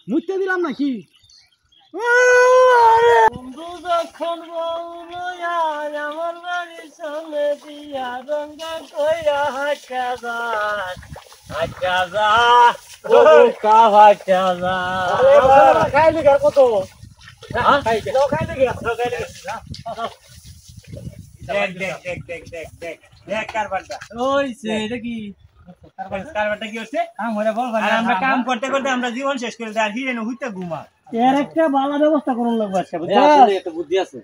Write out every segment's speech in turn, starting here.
মুইতে দিলাম নাকি বন্ধু যখন বললো আমার বাড়ির সামনে দিয়া রঙ্গা কইরা হাঁটা যায় হাঁটা যা কা হাঁটা যা খাইলি ঘর কত দেখ দেখ দেখ দেখ দেখ দেখ দেখ কারবারটা ওইছে এটা কি কারবারটা কি হচ্ছে আমরা কাম করতে করতে আমরা জীবন শেষ করে দেই আর হিরেন হইতে ঘুমা এর একটা ভালো ব্যবস্থা করুন লাগবে আজকে একটা বুদ্ধি আছে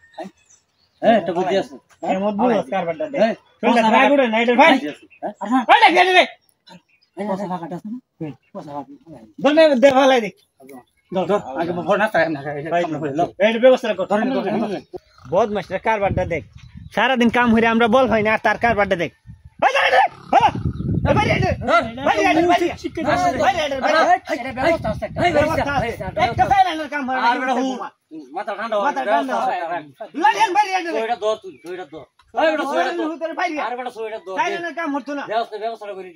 একটা বুদ্ধি আছে এমন বল কারবারটা দেখ চলটা ট্রাই করে নাইটার ভাই ভাই দেখ দেখ পয়সা কাটা আছে না দনে দে ভালাই দেখ ধর আগে ভর না টাইম না এই ব্যবস্থা কর বদমাশরা কারবারটা দেখ সারা দিন কাম হইরে আমরা বল হয় না আর তার কারবারটা দেখ ভাই দেখ মাথা ঠান্ডা ব্যবস্থা করে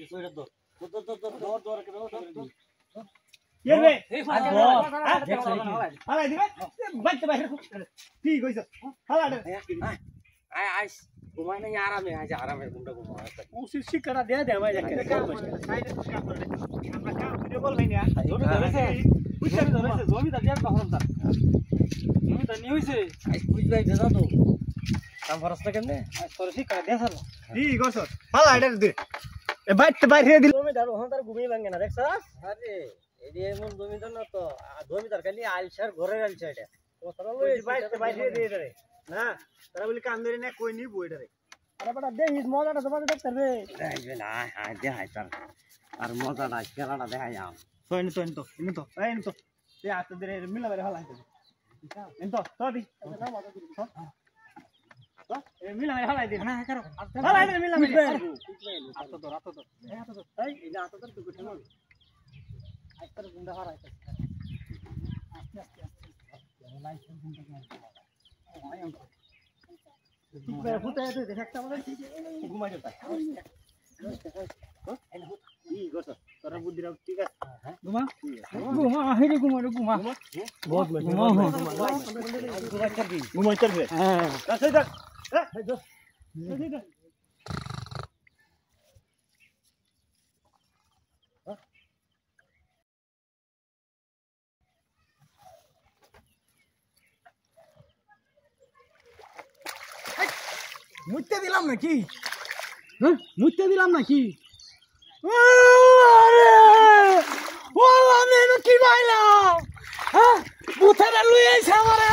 ঠিক হয়েছে ঘুমাই নাই আরামে আরামে ঘুমটা ঘুমা শিক্ষাটা দিয়ে দে ভাই জমিটা দিয়ে জমিটা নিয়ে হয়েছে বুঝবাই দাদা তো কাম খরচটা কেমনে তোর শিক্ষা দিয়ে স্যার ঠিক আছে ভালো এটা দে এ বাইতে বাইরে দিল জমিদার ওখান তার ঘুমিয়ে ভাঙে না দেখছ আরে এই এমন জমিদার না তো জমিদার খালি আলসার ঘরের আলসা এটা বাইতে বাইরে দিয়ে রে না তারা বলি কাম ধরে না কই নিব এটা রে আরে বড় দেখিস মজাটা তোমাদের দেখতে রে দেখবে না দেখাই তার আর মজাটা খেলাটা দেখাই আম তো এনে তো এ আত ধরে মিলা বেরে ভালো আছে এন তো দি তো এ মিলা বেরে ভালো আছে না করো ভালো আছে মিলা বেরে আত তো এই এটা আত তো গুঠে না আইতার গুন্ডা হারাই আস্তে আস্তে লাইসেন্স গুন্ডা ঠিক করে ফুটে তুই দেখতে আমাদের ঘুমাই যেতে ই গছ তোর বুদ্ধিরা ঠিক আছে ঘুমা হেরি ঘুমা বহুত ঘুমাই চলবে হ্যাঁ কাছে দেখ মুইতে দিলাম নাকি মুইতে দিলাম নাকি ও আমি কি পাইলাম হ্যাঁ বুথারে লুই আইছে আমারে